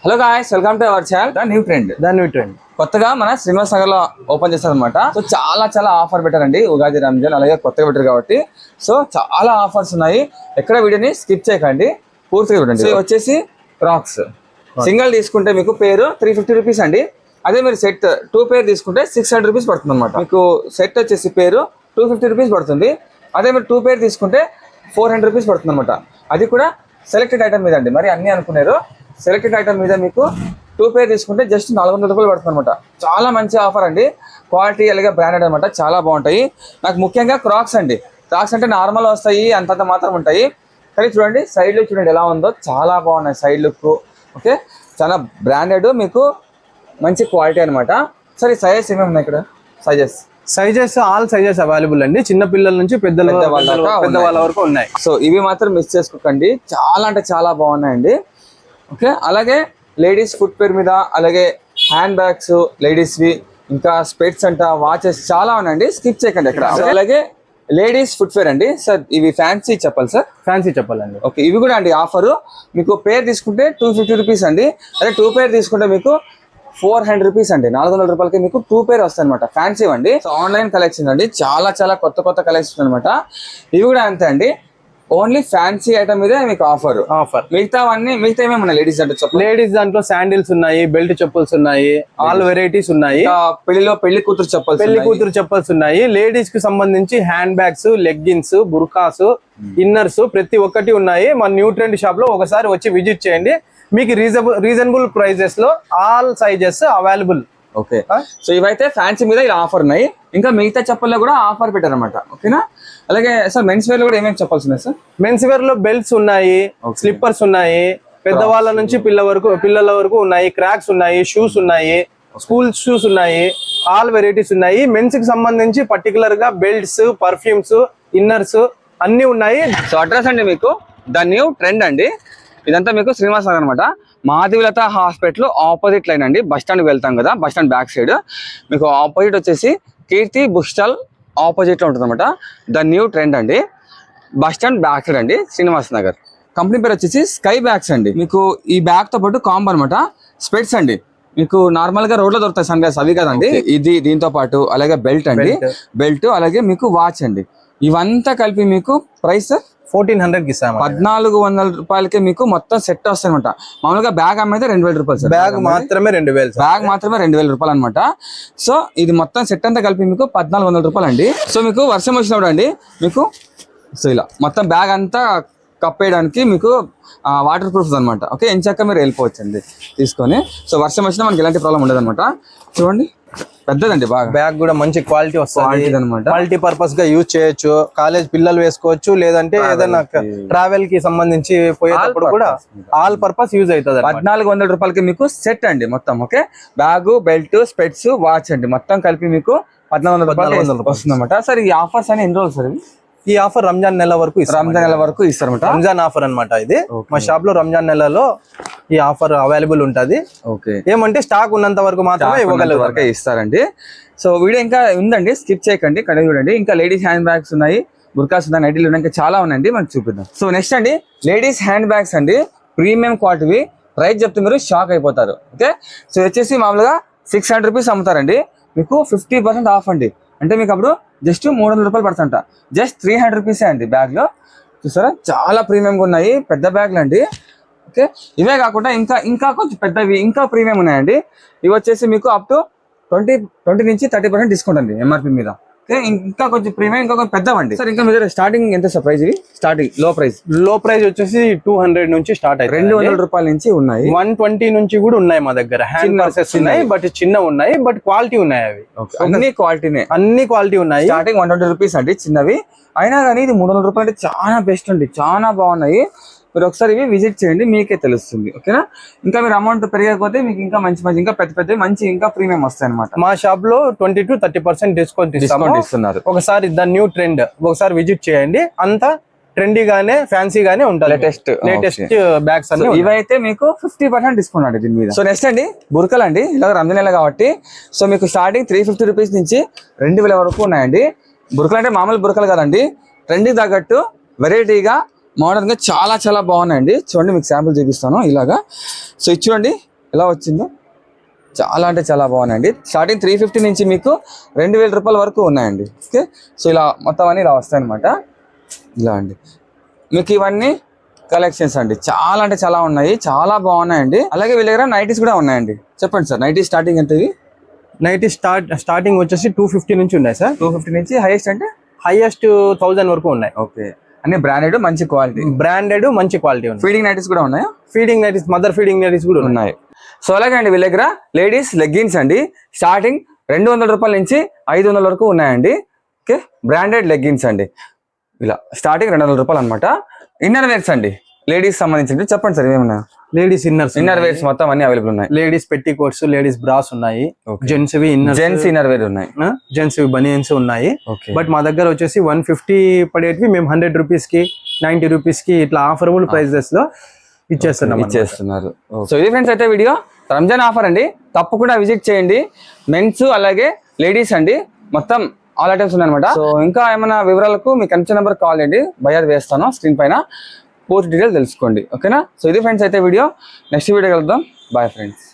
Hello guys, welcome to our channel the new trend. కొత్తగా మన శ్రీనివాస్ నగర్ లో ఓపెన్ చేస్తారనమాట. సో చాలా ఆఫర్ పెట్టారండి. ఉగాది, రంజాన్ అలాగే కొత్తగా పెట్టారు కాబట్టి సో చాలా ఆఫర్స్ ఉన్నాయి. ఎక్కడ వీడియోని స్కిప్ చేయకండి, పూర్తిగా చూడండి. సో వచ్చేసి క్రాక్స్ సింగిల్ తీసుకుంటే మీకు పేరు 350 రూపీస్ అండి. అదే మీరు సెట్ 2 పేర్ తీసుకుంటే 600 రూపీస్ పడుతుంది అనమాట. మీకు సెట్ వచ్చేసి పేరు 250 రూపీస్ పడుతుంది. అదే మీరు 2 పేర్ తీసుకుంటే 400 రూపీస్ పడుతుంది అనమాట. అది కూడా సెలెక్టెడ్ ఐటమ్ మీద అండి. మరి అన్ని అనుకున్నారు, సెలెక్టెడ్ ఐటమ్ మీద మీకు 2 పేర్ తీసుకుంటే జస్ట్ 400 రూపాయలు పడుతుంది అనమాట. చాలా మంచి ఆఫర్ అండి. క్వాలిటీ అలాగే బ్రాండెడ్ అనమాట, చాలా బాగుంటాయి. నాకు ముఖ్యంగా క్రాక్స్ అండి. క్రాక్స్ అంటే నార్మల్ వస్తాయి, అంతంత మాత్రం ఉంటాయి. కానీ చూడండి సైడ్ లుక్ చూడండి ఎలా ఉందో, చాలా బాగున్నాయి సైడ్ లుక్. ఓకే, చాలా బ్రాండెడ్, మీకు మంచి క్వాలిటీ అనమాట. సరే సైజెస్ ఏమేమి ఉన్నాయి ఇక్కడ? సైజెస్ ఆల్ సైజెస్ అవైలబుల్ అండి. చిన్న పిల్లల నుంచి పెద్దవాళ్ళ వరకు ఉన్నాయి. సో ఇవి మాత్రం మిస్ చేసుకోకండి, చాలా అంటే చాలా బాగున్నాయండి. ఓకే, అలాగే లేడీస్ ఫుట్ వేర్ మీద అలాగే హ్యాండ్ బ్యాగ్స్ లేడీస్వి, ఇంకా స్పెట్స్ అంట, వాచెస్ చాలా ఉన్నాయండి. స్కిప్ చేయకండి ఇక్కడ. అలాగే లేడీస్ ఫుట్ వేర్ అండి. సార్ ఇవి ఫ్యాన్సీ చెప్పాలి సార్? ఫ్యాన్సీ చెప్పాలండి. ఓకే, ఇవి కూడా అండి ఆఫరు. మీకు పేర్ తీసుకుంటే 250 రూపీస్ అండి. అదే 2 పేర్ తీసుకుంటే మీకు 400 రూపీస్ అండి. 400 రూపాయలకి మీకు 2 పేర్ వస్తాయి అనమాట. ఫ్యాన్సీ అండి. ఆన్లైన్ కలెక్షన్ అండి, చాలా కొత్త కలెక్షన్ అనమాట. ఇవి కూడా అంతే అండి. ఓన్లీ ఫ్యాన్సీ ఐటమ్ మీద మీకు ఆఫర్. మిగతా ఏమేమి ఉన్నాయి లేడీస్ అంటే? లేడీస్ దాంట్లో శాండిల్స్ ఉన్నాయి, బెల్ట్ చెప్పుల్స్ ఉన్నాయి, ఆల్ వెరైటీస్ ఉన్నాయి. పెళ్లి కూతురు చెప్పల్స్ ఉన్నాయి. లేడీస్ కి సంబంధించి hand bags, leggings, burqas, inners ప్రతి ఒక్కటి ఉన్నాయి. మన న్యూ ట్రెండ్ షాప్ లో ఒకసారి వచ్చి విజిట్ చేయండి. మీకు రీజనబుల్ ప్రైజెస్ లో all sizes available. Okay, so ఇవైతే ఫ్యాన్సీ మీద ఇలా ఆఫర్ ఉన్నాయి. ఇంకా మిగతా చెప్పల్లో కూడా ఆఫర్ పెట్టారనమాట. ఓకేనా? అలాగే సార్ మెన్స్ వేర్ లో కూడా ఏమేమి చెప్పాల్సి ఉన్నాయి సార్? మెన్స్ వేర్ లో బెల్ట్స్ ఉన్నాయి, స్లిప్పర్స్ ఉన్నాయి, పెద్దవాళ్ళ నుంచి పిల్లల వరకు ఉన్నాయి, క్రాక్స్ ఉన్నాయి, షూస్ ఉన్నాయి, స్కూల్ షూస్ ఉన్నాయి, ఆల్ వెరైటీస్ ఉన్నాయి. మెన్స్ కి సంబంధించి పర్టికులర్ గా బెల్ట్స్, పర్ఫ్యూమ్స్, ఇన్నర్స్ అన్ని ఉన్నాయి. సో అడ్రస్ అండి మీకు ద న్యూ ట్రెండ్ అండి. ఇదంతా మీకు శ్రీనివాస్ నగర్ అనమాట. మాధవిలత హాస్పిటల్ ఆపోజిట్ లైన్ అండి. బస్ స్టాండ్కి వెళ్తాం కదా, బస్ స్టాండ్ బ్యాక్ సైడ్ మీకు ఆపోజిట్ వచ్చేసి కీర్తి బుక్ స్టాల్ ఆపోజిట్ లో ఉంటుంది అనమాట. ద న్యూ ట్రెండ్ అండి, బస్ స్టాండ్ బ్యాక్ సైడ్ అండి, శ్రీనివాస్ నగర్. కంపెనీ పేరు వచ్చేసి స్కై బ్యాగ్స్ అండి. మీకు ఈ బ్యాగ్ తో పాటు కాంబో అనమాట. స్పెట్స్ అండి, మీకు నార్మల్ గా రోడ్ లో దొరుకుతాయి సన్ గ్లాస్, అవి కదండి. ఇది దీంతో పాటు అలాగే బెల్ట్ అండి, బెల్ట్ అలాగే మీకు వాచ్ అండి. ఇవంతా కలిపి మీకు ప్రైస్ 1400 ఇస్తాము. 1400 రూపాయలకి మీకు మొత్తం సెట్ వస్తాయి అనమాట. మామూలుగా బ్యాగ్ అమ్మైతే 2000 రూపాయలు సార్. బ్యాగ్ మాత్రమే 2000 రూపాయలు అనమాట. సో ఇది మొత్తం సెట్ అంతా కలిపి మీకు 1400 రూపాయలు అండి. సో మీకు వర్షం వచ్చినప్పుడు అండి మీకు సో ఇలా మొత్తం బ్యాగ్ అంతా కప్పేయడానికి మీకు వాటర్ ప్రూఫ్ అనమాట. ఓకే, ఎంచాక మీరు వెళ్ళిపోవచ్చు అండి తీసుకొని. సో వర్షం వచ్చినా మనకి ఎలాంటి ప్రాబ్లం ఉండదు అనమాట. చూడండి పెద్దదండి బాగా. బ్యాగ్ కూడా మంచి క్వాలిటీ వస్తుంది అనమాట. మల్టీ పర్పస్ గా యూజ్ చేయొచ్చు. కాలేజ్ పిల్లలు వేసుకోవచ్చు, లేదంటే ఏదైనా ట్రావెల్ కి సంబంధించి పోయేటప్పుడు కూడా ఆల్ పర్పస్ యూజ్ అవుతుంది. 1400 రూపాయలకి మీకు సెట్ అండి మొత్తం. ఓకే, బ్యాగ్, బెల్ట్, స్పెట్స్, వాచ్ అండి మొత్తం కలిపి మీకు 1400 రూపాయలు వస్తుంది అనమాట. సార్ ఈ ఆఫర్స్ అని ఎన్ని రోజులు సార్? ఈ ఆఫర్ రంజాన్ నెల వరకు ఇస్తారన్నమాట. రంజాన్ ఆఫర్ అనమాట ఇది. మా షాప్ లో రంజాన్ నెలలో ఈ ఆఫర్ అవైలబుల్ ఉంటది. ఓకే, ఏమంటే స్టాక్ ఉన్నంత వరకు మాత్రమే వరకే ఇస్తారండి. సో వీడియో ఇంకా ఉందండి, స్కిప్ చేయకండి, కంటిన్యూ చూడండి. ఇంకా లేడీస్ హ్యాండ్ బ్యాగ్స్ ఉన్నాయి, బుర్కాస్ ఉన్నాయి, నైటీలు ఉన్నాయి, ఇంకా చాలా ఉన్నాయండి, మనకి చూపిద్దాం. సో నెక్స్ట్ అండి లేడీస్ హ్యాండ్ బ్యాగ్స్ అండి, ప్రీమియం క్వాలిటీ. ప్రైస్ చెప్తే మీరు షాక్ అయిపోతారు. ఓకే, సో వచ్చేసి మామూలుగా 600 రూపీస్ అమ్ముతారండి, మీకు 50% ఆఫ్ అండి. అంటే మీకు అప్పుడు జస్ట్ 300 రూపాయలు పడుతుంట. జస్ట్ 300 రూపీసే అండి బ్యాగ్ లో. చూసారా చాలా ప్రీమియంగా ఉన్నాయి, పెద్ద బ్యాగ్లు అండి. ఓకే, ఇవే కాకుండా ఇంకా కొంచెం పెద్దవి, ఇంకా ప్రీమియం ఉన్నాయండి. ఇవి వచ్చేసి మీకు అప్ టు 20 నుంచి 30% డిస్కౌంట్ అండి ఎంఆర్పి మీద. ఓకే, ఇంకా కొంచెం ప్రీమియం, ఇంకా కొంచెం పెద్దవండి. సార్ ఇంకా మీరు స్టార్టింగ్ ఎంత సార్ ప్రైస్? ఇవి స్టార్టింగ్ లో ప్రైస్ వచ్చేసి 200 నుంచి స్టార్ట్ అయ్యి 200 రూపాయల నుంచి ఉన్నాయి. 120 నుంచి కూడా ఉన్నాయి మా దగ్గర. హ్యాండ్ పర్సెస్ ఉన్నాయి, బట్ చిన్న ఉన్నాయి, బట్ క్వాలిటీ ఉన్నాయి అవి. అన్ని క్వాలిటీ ఉన్నాయి. స్టార్టింగ్ 120 రూపీస్ అండి చిన్నవి. అయినా కానీ ఇది 300 రూపాయలు అంటే చాలా బెస్ట్ అండి, చాలా బాగున్నాయి. మీరు ఒకసారి ఇవి విజిట్ చేయండి, మీకే తెలుస్తుంది. ఓకేనా? ఇంకా మీరు అమౌంట్ పెరిగకపోతే మీకు ఇంకా మంచి ఇంకా పెద్ద మంచి ఇంకా ప్రీమియం వస్తాయి అనమాట. మా షాప్ లో 20 to 30% డిస్కౌంట్ ఇస్తున్నారు. ఒకసారి ద న్యూ ట్రెండ్ ఒకసారి విజిట్ చేయండి. అంతా ట్రెండీగానే ఫ్యాన్సీగానే ఉంటుంది. లేటెస్ట్ బ్యాగ్స్ అన్ని ఇవైతే మీకు 50% డిస్కౌంట్ అండి దీని మీద. సో నెక్స్ట్ అండి బుర్కలు అండి. ఇలా రంజాన్ నెల కాబట్టి సో మీకు స్టార్టింగ్ 350 రూపీస్ నుంచి 2000 వరకు ఉన్నాయండి. బుర్కలు అంటే మామూలు బుర్కలు కదండి, ట్రెండీ తగ్గట్టు వెరైటీగా మోడర్న్ గా చాలా బాగున్నాయండి. చూడండి మీకు శాంపుల్ చూపిస్తాను ఇలాగా. సో ఇది చూడండి ఎలా వచ్చిందో చాలా అంటే చాలా బాగున్నాయండి. స్టార్టింగ్ 350 నుంచి మీకు 2000 రూపాయల వరకు ఉన్నాయండి. ఓకే, సో ఇలా మొత్తం అన్ని ఇలా వస్తాయి అనమాట. ఇలా అండి మీకు ఇవన్నీ కలెక్షన్స్ అండి, చాలా అంటే చాలా ఉన్నాయి, చాలా బాగున్నాయండి. అలాగే వీళ్ళ దగ్గర నైటీస్ కూడా ఉన్నాయండి. చెప్పండి సార్, నైటీ స్టార్టింగ్ ఎంత? ఇవి నైటీ స్టార్టింగ్ వచ్చేసి 250 నుంచి ఉన్నాయి సార్. 250 నుంచి హైయెస్ట్ అంటే హైయెస్ట్ 1000 వరకు ఉన్నాయి. ఓకే, అన్ని బ్రాండెడ్ మంచి క్వాలిటీ, బ్రాండెడ్ మంచి క్వాలిటీ ఉంది. ఫీడింగ్ నైటీస్ కూడా ఉన్నాయా? Feeding nighties, mother feeding nighties కూడా ఉన్నాయి. సో అలాగే అండి వీళ్ళ దగ్గర లేడీస్ లెగ్గిన్స్ అండి, స్టార్టింగ్ 200 రూపాయల నుంచి 500 వరకు ఉన్నాయండి. ఓకే, బ్రాండెడ్ లెగ్గిన్స్ అండి, ఇలా స్టార్టింగ్ 200 రూపాయలు అనమాట. ఇన్నర్ వేర్స్ అండి లేడీస్ సంబంధించి చెప్పండి సార్, ఏమన్నా? లేడీస్ ఇన్నర్ వేర్స్ మొత్తం అన్ని అవైలబుల్ ఉన్నాయి. లేడీస్ పెట్టి కోట్స్, లేడీస్ బ్రాస్ ఉన్నాయి. జెంట్స్ ఇన్నర్ వేర్ ఉన్నాయి. జెంట్స్ బనియన్స్ ఉన్నాయి. Okay. బట్ మా దగ్గర వచ్చేసి 150 పడేటివి మేము 100 రూపీస్ కి 90 రూపీస్ కి ఇట్లా ఆఫరబుల్ ప్రైజెస్ లో ఇచ్చేస్తున్నారు. సో ఇది ఫ్రెండ్స్ అయితే వీడియో రంజాన్ ఆఫర్ అండి, తప్పకుండా విజిట్ చేయండి. మెన్స్ అలాగే లేడీస్ అండి, మొత్తం ఆల్ ఐటమ్స్ ఉన్నాయన్నమాట. సో ఇంకా ఏమైనా వివరాలకు మీకు కనిపించే నెంబర్ కాల్ చేయండి, బయర్ వేస్తాను స్క్రీన్ పైన, పూర్తి డీటెయిల్ తెలుసుకోండి. ఓకేనా? సో ఇది ఫ్రెండ్స్ అయితే వీడియో, నెక్స్ట్ వీడియో కలుద్దాం. Bye friends.